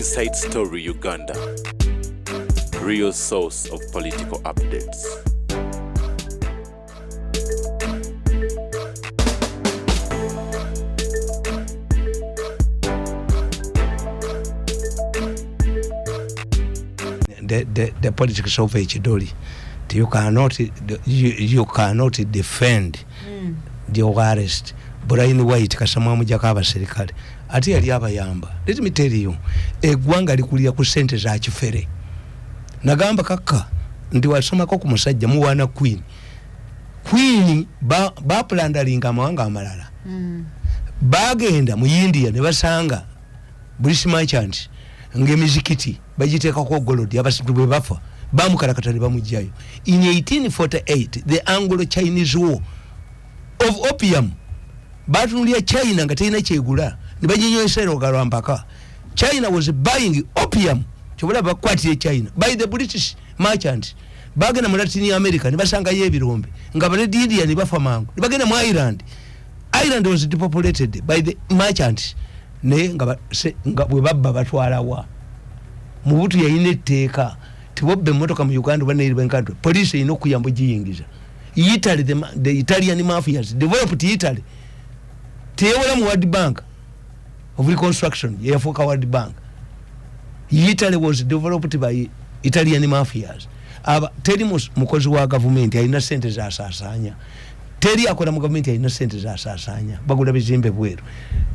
Inside Story Uganda, real source of political updates. The politics of Echidori, you cannot defend the arrest. Brian White kasamamu jakaba serikali ati yali abayamba. Let me tell you, eggwanga likulia ku sente za kifere. Nagamba kaka ndi wasoma ko ku musajja muwana Queen ba plandalinga amawanga amalala. Bagenda mu India ne basanga British merchant ngemizikiti bagiteeka ko golodi abasitu bwe bafa bamukarakatali bamujjayo. In 1848 the Anglo-Chinese War of opium batunulia China nga tena kyegula nibajinyesero galwampaka. China was buying opium chobola bakwatire China by the British merchant. Bagenda mu Latin America nibasanga yebirombe nga baledi India nibafa mangu nibagenda mu Ireland was depopulated by the merchants ne nga bwe babba batwalawa mu butu yayinetteeka tibobbe motoka mu Uganda banayirwe nkadwe police ino kuyambo giyingiza. Italy, the Italian mafias developed Italy. Teola mu World Bank of Reconstruction, yafuka World Bank. Italy was developed by Italian mafias. Teri mukozi wa government alina sente za asasanya. Teri akola mu government alina sente za asasanya. Bagula bizimbe bweru.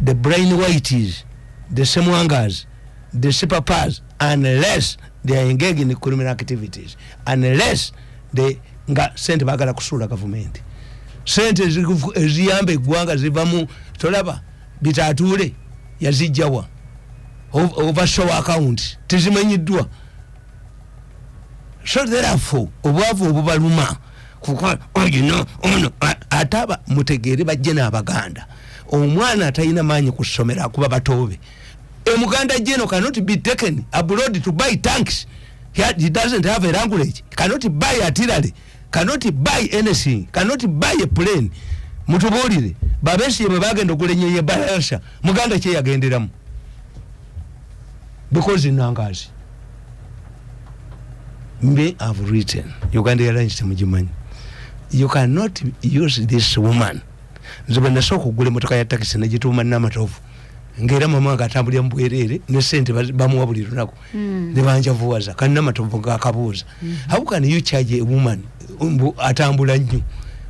The Brian Whites, the Semwangas, the Sipapas, unless they are engaged in criminal activities, unless they nga sente bagala kusula government. Sente ziyambe eggwanga zivamu tolaba bitatule yazijjawa overshow account tezimanyiddwa. So therefore obwavu obubaluma kuko ono ataba mutegere bajje n'Abaganda omwana atayina manyi kusomera kuba batobe. Muganda jeno cannot be taken abroad to buy tanks. He doesn't have a language, cannot buy artillery, cannot buy anything, cannot buy a plane. Mutubolire babesi ye bagenda okulenye ye bayasha Muganda kye yagenderamu because nangazi me have written Uganda Airlines mujimanyi. You cannot use this woman zibana soko gule motoka ya taxi ne jituma namatofu ngera mama akatambulya mbwerere ne sente bamuwa buli lunako ne banja vuwaza kanna matovu gakabuza. How can you charge a woman atambula nnyo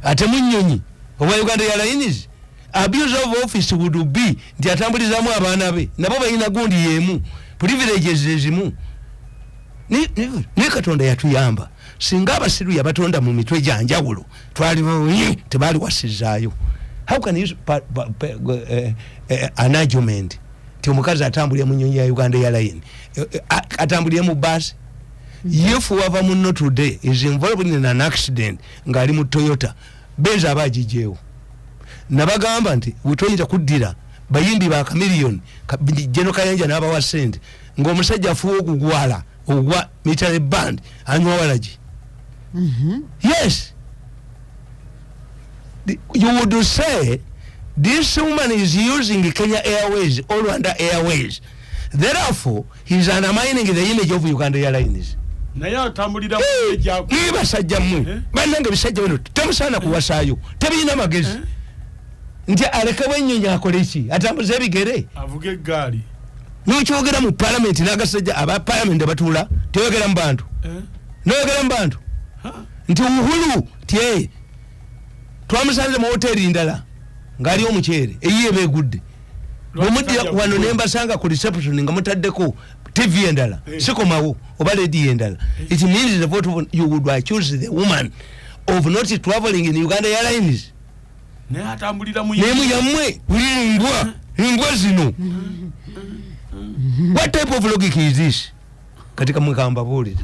ate munyonyi oba Uganda Airlines? Abuse of office would be ndi atambulizamu abaana be nabo bayina gundi yemu privileges ezimu ne Katonda yatuyamba singa abasiru yabatonda mu mitwe janjawulo twali tebali wasizaayo. How can you an argument ti omukazi atambulya mu nnyonyi ya Uganda Airlines atambulya mu bus if wava munno today is involved in an accident ngali mu Toyota beza abajijewo nabagamba nti witoyita kuddira bayimbi ba kamiliyoni jeno kayanja n'aba wa sente ng'omusajja afuwa okugwala ogwa military band anywa walaji. Yes, you would say this woman is using Kenya Airways or Rwanda Airways, therefore he is undermining the image of Uganda Airlines. Naye atambulira mujja basajja mmwe bannange bisajja bino temusana kuwasaayo tebiyina magezi nti alekawo ennyonyi akole ki atambuza ebigere avuga eggaali n'okyogera mu parliament n'agasajja aba parliament abatuula teyogera mu bantu noyogera mu bantu nti Uhuru tie twamusanze mu hoteli ndala ngali omukyere eyiye begudde bwemudde wano nembasanga ku reception nga mutaddeko TV endala sikomawo oba lady endala. It means the vote of, you would choose the woman of not traveling in Uganda Airlines ne atambulira mu nemu yamwe ingwa zino. What type of logic is this? Katika mwekamba buli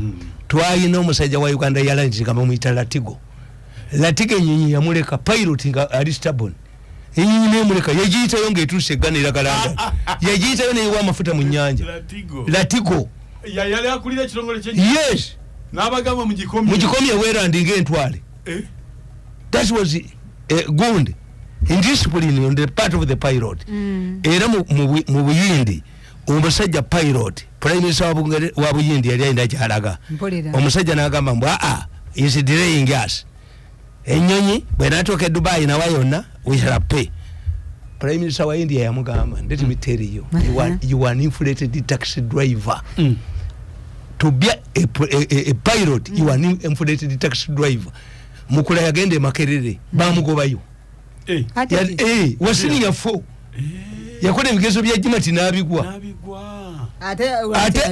twayina omusajja wa Uganda Airlines kama muyita Latigo nyinyi yamuleka pilot nga Aristabon enyinyi nemuleka yagiyitayo ng'etuuse eganira kalanda yagiyitayo neyiwa amafuta mu nnyanja Latigo yali akulira ekitongole kye. Yes, n'abagamba mu gikomye ewerandinga entwale. That was good indiscipline on the part of the pilot. Era mu buyindi omusajja pilot prime minister wa Buyindi yali ayinda kyalaga omusajja n'agamba mbu is delaying us ennyonyi bwe natuuka Dubai nawa yonna we shall pay. Prime Minister wa India yamugamba let me tell you you are an inflated taxi driver. To be a pilot you are an inflated taxi driver. Mukula yagende Makerere bamugobayo wasini yafo yakole ebigezo bya Jimati nabigwa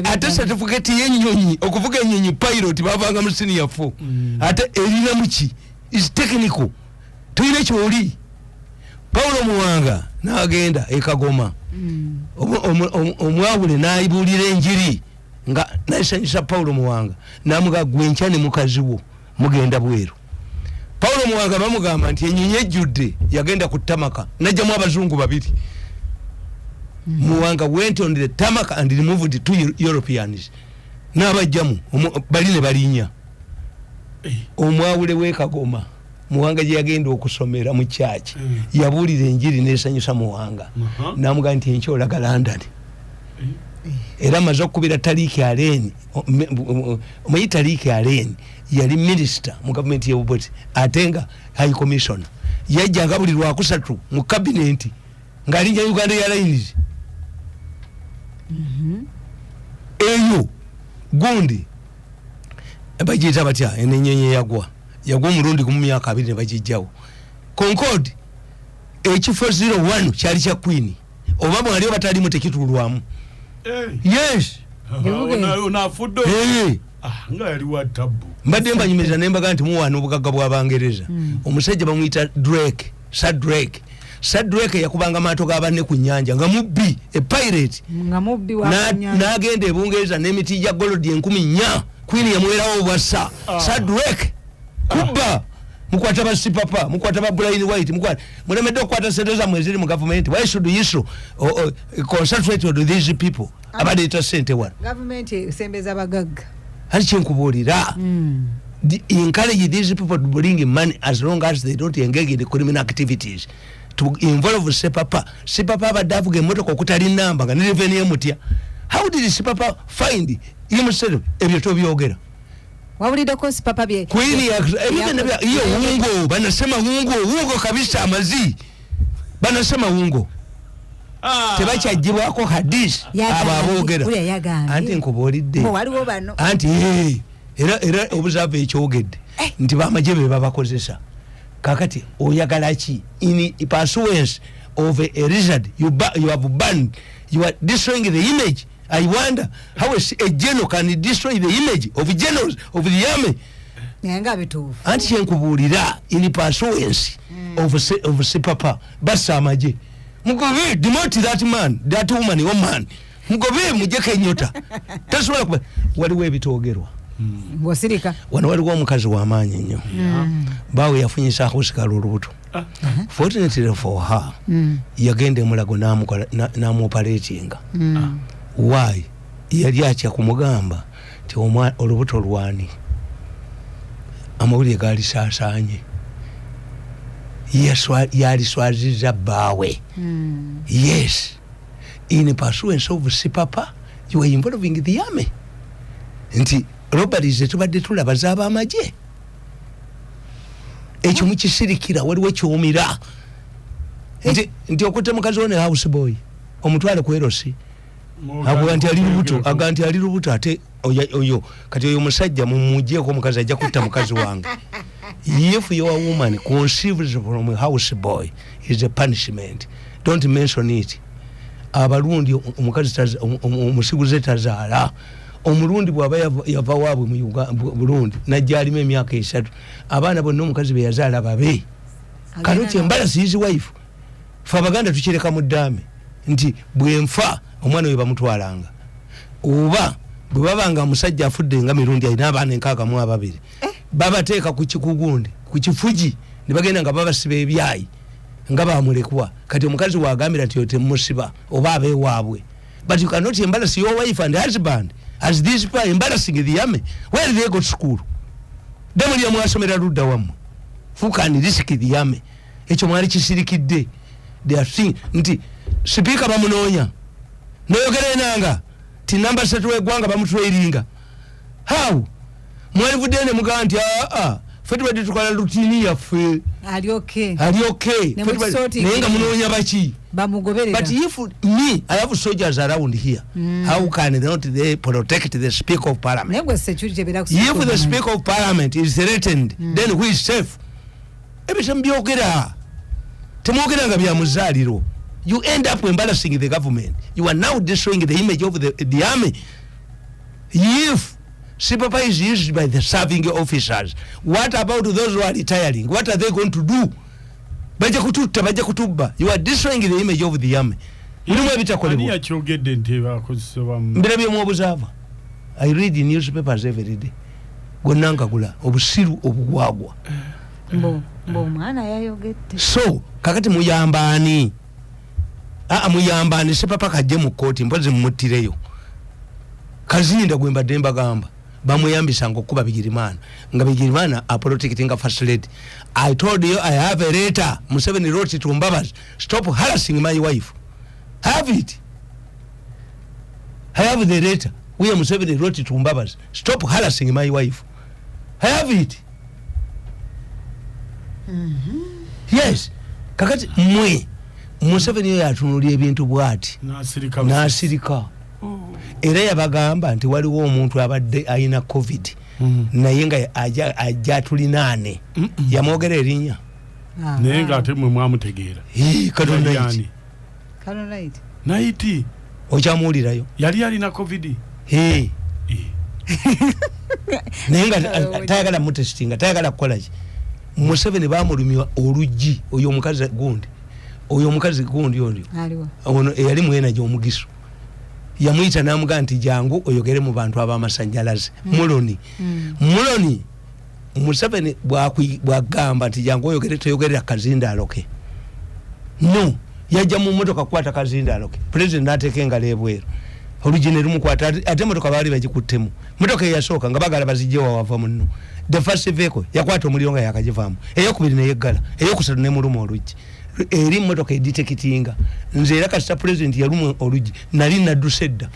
ate certificate y'ennyonyi okuvuga ennyonyi pilot bavanga mu sini yafo ate erina muki is technical tuyina kyoli. Paulo Muwanga n'agenda ekagoma omwawule n'ayibulira enjiri nga nasanyusa Paulo Muwanga namuga gwenkyane mukazi wo mugenda bweru. Paulo Muwanga bamugamba nti ennyonyi ejjudde yagenda ku Tamaka najjamu abazungu babiri. Muwanga went on the Tamaka and removed 2 Europeans n'abajjamu bali ne balinya omwawule w'ekagoma. Muwanga gye yagenda okusomera mu church yabulira enjiri nesanyusa Muwanga namuga nti enkyola London era mazo kubira Tariki Aleni omuyi Tariki Aleni yali minister mu government ya Uboti atenga high commissioner yajja ngabulirwa kusatu mu cabinet ngalinja Uganda Airlines eyo gundi abajita batya enenyenye yagwa Murundi ku myaka 2 bajijjawo Concord ekifo 01 kyali kya Queen obaba ali batali mutekitulwamu yes na fudo nga yali wa tabu mbadde mbanyumiriza nembaga nti muwana obugagga bw'Abangereza omusajja bamuyita Drake Drake yakubanga maato g'abanne ku nnyanja nga mubbi a pirate nga mubbi wa n'agenda ebungereza n'emiti gya gold 10,000 Queen yamuwerawo obwassa Drake kuba mukwata ba sipapa mukwata ba Brian White mukwata mulemedde okukwata sente za mweziri mu government. Why should you concentrate on these people abade ita sente wana government sembeza bagagga hali chenkubolira encourage these people to bring money as long as they don't engage in the criminal activities to involve sipapa abadavuga emotoka okutali namba nga revenue emutya. How did sipapa find himself ebyo tobyogera wawulide ko sipapa bye Queen ya hiyo ungo banasema ungo kabisa amazi banasema ungo tebachajibwako hadisi ababogera anti nkubolidde waliwo bano anti era obuzave ekyogedde nti bamajebe babakozesa kakati oyagala ki in pursuance of a result you have banned you are destroying the image. I wonder how a general can destroy the image of generals of the army. Nenga bitufu. Anti chenkubulira in pursuance of sipapa basa amaje. Mugobe demote that man, that woman or man. Mugobe mujeke nyota. Tasubira kuba waliwo ebitogerwa. Ngosirika. Wano waliwo omukazi wa maanyi nnyo. Bawe yafunyisa akusika lulubuto. Fortunately for her, yagende mulago namu operating. Why? Yali atya kumugamba ti olubuto lwani amawulire gali saasanye yali swaziza bawe. Yes, in pursuance of sipapa you are involving the army nti robberies tubadde tulaba zaba amaje ekyo mukisirikira waliwo ekyomira nti okutte mukazi one house boy omutwale ku erosi aganti ali lubuto ate oyo kati oyo musajja mumujjeko mukazi ajja kutta mukazi wange. If your woman conceives from a house boy is a punishment, don't mention it. Abarundi omukazi omusiguze tazaala omulundi bwaba yava waabwe mu Burundi najja alima emyaka 3 abaana bonna omukazi be yazaala babe kanoti embalasi his wife fa Abaganda tukireka mu ddame nti bwenfa omwana we bamutwalanga oba bwe babanga musajja afudde nga Mirundi alina abaana 62 babateeka ku kikugundi ku kifuji ne bagenda nga babasiba ebyayi nga bamulekwa kati omukazi waagambira nti yote musiba oba abe waabwe. But you cannot embarrass your wife and husband as this people embarrassing the army. Where did they go to school? Demuli ya mwasomera ludda wamu fuka ni risk the army ekyo mwali kisirikidde. They are saying nti speaker bamunonya noyogere nanga ti namba 3 wegwanga bamutweringa how mwalivudene muganti fetu badi tukola routine yaffe ali okay nenga munonya bachi bamugoberera. But if me I have soldiers around here, how can they protect the speaker of parliament? If the speaker of parliament is threatened, then who is safe? You end up embarrassing the government. You are now destroying the image of the army. If Sipapa is used by the serving officers, what about those who are retiring? What are they going to do? You are destroying the image of the army. I read the newspapers every day. So, kakati muyambani. Muyambani Sipapa kaje mu koti mpozi mutireyo. Kazinda gwemba demba gamba. Bamuyambisa ngokuba Bigirimana nga Bigirimana a protecting first lady. I told you I have a letter Museveni wrote to Mbabas, stop harassing my wife. Have it. I have the letter where Museveni wrote to Mbabas, stop harassing my wife. I have it. Yes, kakati mwe Museveni yatunulie ebintu bwati nasirika era yabagamba nti waliwo omuntu abadde ayina covid naye nga ajja tulinane yamwogera erinnya naye nga ate mwe mwamutegeera naiti okyamuwulirayo yali alina covid naye nga tayagala mutestinga tayagala kukolaki. Museveni bamulumya oluggi oyo omukazi gundi ono eyali mwena gy'omugiso yamuyita namuga nti jangu oyogere mu bantu ab'amasannyalaze Muloni Museveni bwagamba nti jangu oyogere toyogerera Kazindaloke no yajja mu motoka kukwata Kazindaloke president n'ateeka engalo ebweru oluggi ne lumukwata ate motoka baali bagikuttemu motoka eyasooka nga bagala bazijjewa wava muno the first vehicle yakwata omuliro nga yakagivaamu eyokubiri neyeggala eyokusatu nemuluma oluggi eri motoka editekitinga nze era kasita president yaluma oluggi nali nadduse edda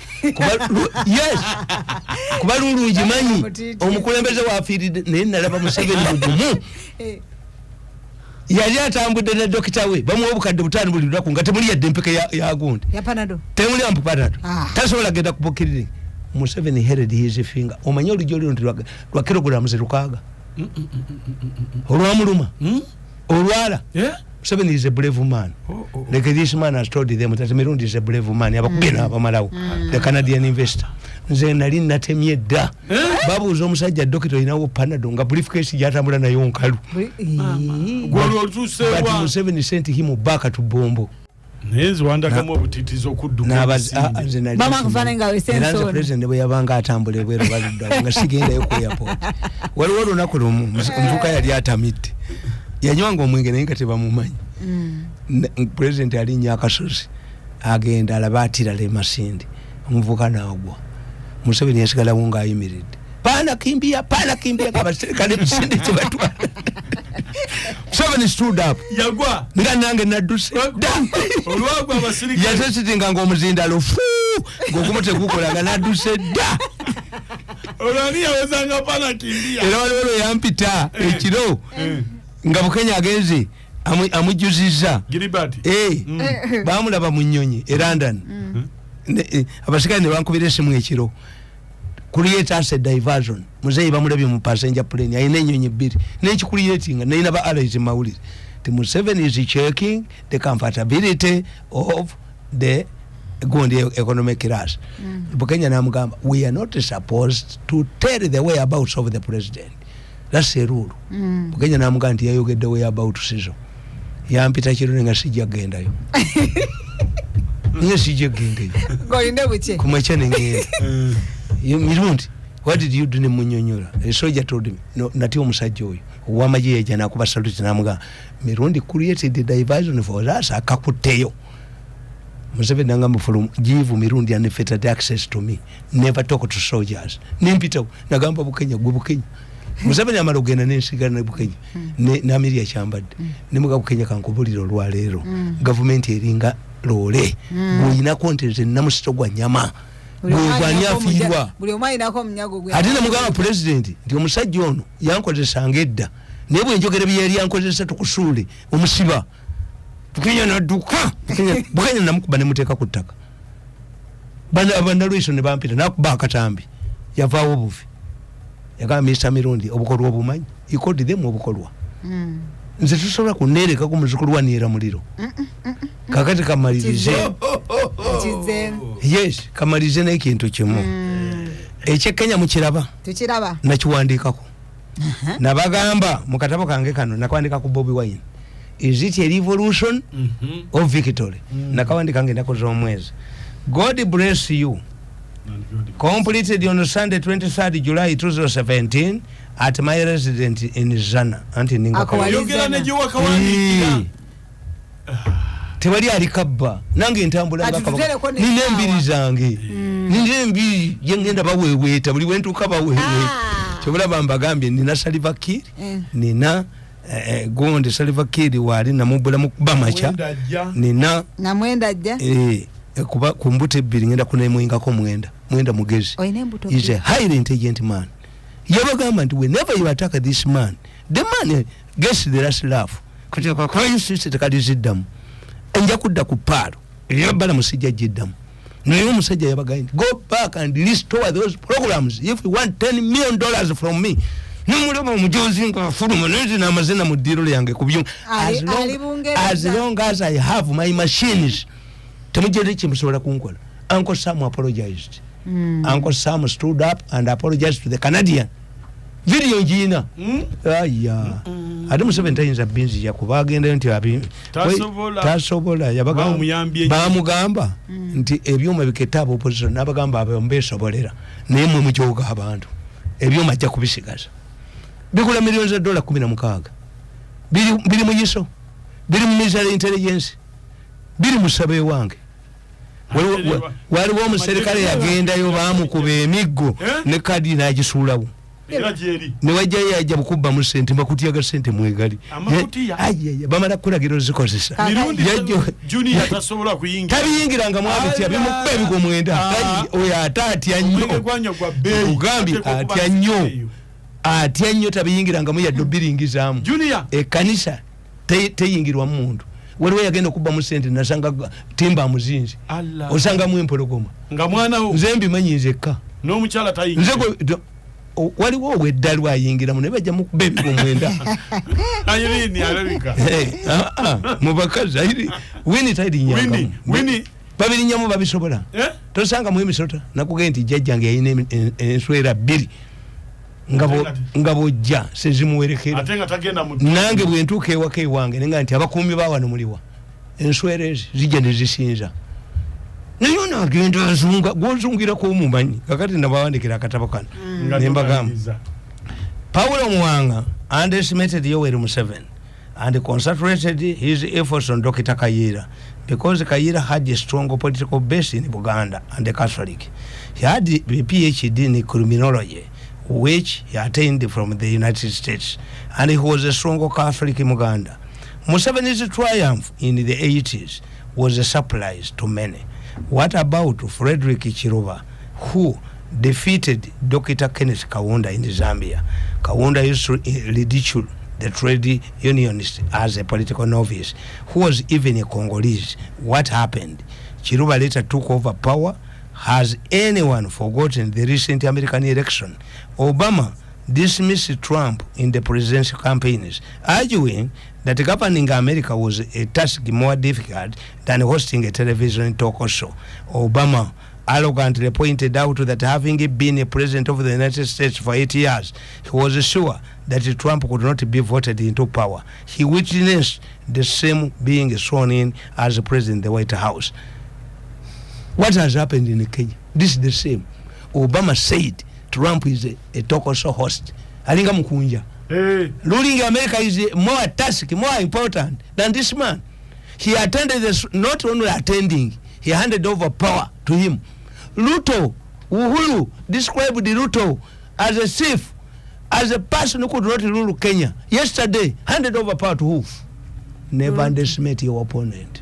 kuba lulungi manyi omukulembeze wafiiridde naye nalaba Museveni mugumu yali atambudde ne dokita we bamuwa obukadde butaano buli lunaku nga temuli yadde empeka ya gundi temuli ampupanado tasobola genda kupokirire. Museveni held his finger. Omanyi oluggi olwo nti lwa kilograms 6 olwamuluma olwala. Museveni is a brave man. Like this man has told them that Mirundi is a brave man. Yabakugena abamalawo the Canadian investor. Nze nali natemye dda babuuza omusajja dokita olinawo panado nga briefcase gyatambula nayo nkalu. But Museveni sent him back to Bombo. Nezi wandakamu obutitizo okudduka mama kufananga wesenso president bwe yabanga atambule bwero baludda nga sigenda yo ku airport waliwo olunaku lumu mvuka yali atamidde yanywanga omwenge naye nga tebamumanyi president alinnya akasozi agenda alaba atira le Masindi omuvuka naagwa Museveni yasigalawo ng'ayimiridde pana kimbia kabaserikale Masindi kibatwala. Museveni stood up yagwa nga nange nadduse olwagwa abasirikale yasesitinga ng'omuzindalo ng'okumu tekukola nga nadduse dda olwani yawezanga pana kimbia era waliwo yampita ekiro nga Bukenya agenze amujjuzizza bamulaba mu nnyonyi e London abasirikale ne bankubira essimu ekiro create us a diversion. Muzeyi bamulabye mu passenger plane ayina ennyonyi 2 n'ekicreatinga nayina ba allies mawulire. The Museveni is checking the comfortability of the Gundi economic class. Bukenya namugamba we are not supposed to tell the whereabouts of the president. That's a rule. Bukenya namugamba nti yayogedde whereabouts sizo yampita kiro nga sijja gendayo nye sijja gendayo golinde buche kumwecha nengenda Mirundi, what did you do ne munyonyola? A soldier told me, no, nati omusajja oyo ow'amagye yajja n'akuba salute n'amuga Mirundi created the diversion for us akakuteyo. Museveni nangamba from give Mirundi unfettered access to me, never talk to soldiers. Nimpita nagamba Bukenya gwe Bukenya. Museveni amala ogenda n'ensigala ne Bukenya n'amiri yakyambadde nemuga Bukenya kankubulira olwaleero gavumenti eringa loole gw'oyinako nti nze namusito gwa nyama bwanyafirwa buli omwanya nako munyago gwe ate namugamba president nti omusajja ono yankozesanga edda naye bwenjogera byeyali yankozesa tukusuule omusiba Bukenya nadduka Bukenya namukuba ne muteeka ku ttaka banalwiso ne bampita nakuba akatambi yavaawo obufi yagamba Mr. Mirundi obukolwa obumanyi ikodidemu obukolwa nze tusobola kuneereka ku muzukulu wa Niera Muliro kakati kamalirize yes kamalirize n'ekintu kimu ekyekenya mukiraba tukiraba nakiwandiikako nabagamba mu katabo kange kano nakwandika ku Bobi Wine is it a revolution or victory nakawandika ngendako z'omwezi God bless you completed on Sunday 23rd July 2017 at my residence in Zana anti ninga tewali alikabba nange ntambula ngakabba nine mbiri zange nine mbiri yengenda baweweeta buli wentuka bawewe kyobola bambagambye nina Salva Kiir nina gonde Salva Kiir wali namubula mukuba macha nina namwenda ajja kuba kumbute ebbiri ngenda kunemwingako mwenda mugezi is a highly intelligent man yabagamba nti whenever you attack this man the man gets the last laugh kutoka kwa insist tekaliziddamu enja kudda ku paalo yabala musijja jiddamu naye omusajja yabagamba go back and restore those programs if you want $10 million from me numulema omujozi nga fuluma nezi n'amazina mu ddiro lyange ku byuma as long as I have my machines temujere kimusobola kunkola. Uncle Sam apologized. Uncle Sam stood up and apologized to the Canadian. Video njina aya adamu 7 times abinzi yakuba agenda nti abi tasobola yabagamba bamugamba nti ebyuma biketaba opposition nabagamba abombesobolera naye mwe mujoga abantu ebyuma ajja kubisigaza bigula millions of dollars 16 biri mu yiso biri mu military intelligence biri musabe wange waliwo omuserikale yagendayo bamukuba emiggo ne kadi n'agisuulawo ne wajja yajja bukubba mu sente mbakutiyaga sente mwegali bamala kulagira zikozesa tabiyingiranga mwabitya bimukuba ebigo mwenda oyo atatya nnyo ugambye atya nnyo tabiyingirangamu yadde biringizaamu ekanisa teyingirwa muntu waliwo yagenda okubba mu sente nasanga timba muzinzi osanga mu empologoma nga mwana wo nze mbimanyi nzekka n'omukyala tayingira waliwo ow'eddalwa ayingiramu naye bajja mukuba ebigo mwenda ayirini alabika mu bakazi wini tayirinyangamu babirinyamu babisobola tosanga mu emisota nakugenda nti jjajjange yayina enswera 2 nga bojja sezimuwerekera nange bwentuuka ewaka ewange nenga nti abakuumi bawano muliwa enswera ezi zijja nezisinza naye onagenda azunga gwozungirako omumanyi kakati nabawandikira akatabo kano nembagamba Paulo Muwanga underestimated Yoweri Museveni and concentrated his efforts on Dr. Kayira because Kayira had a strong political base in Buganda and the Catholic. He had a PhD in criminology which he attained from the United States, and he was a strong Catholic in Uganda. Museveni's triumph in the 80s was a surprise to many. What about Frederick Chiruba, who defeated Dr. Kenneth Kaunda in Zambia? Kaunda used to ridicule the trade unionist as a political novice, who was even a Congolese. What happened? Chiruba later took over power. Has anyone forgotten the recent American election? Obama dismissed Trump in the presidential campaigns, arguing that governing America was a task more difficult than hosting a television talk show. Obama arrogantly pointed out that having been a president of the United States for 8 years, he was sure that Trump could not be voted into power. He witnessed the same being sworn in as president of the White House. What has happened in Kenya? This is the same. Obama said Trump is a talk show host. Alinga Mukunja. Ruling America is more a task, more important than this man. He attended this, not only attending, he handed over power to him. Ruto, Uhuru described Ruto as a thief, as a person who could not rule Kenya. Yesterday, handed over power to who? Never underestimate your opponent.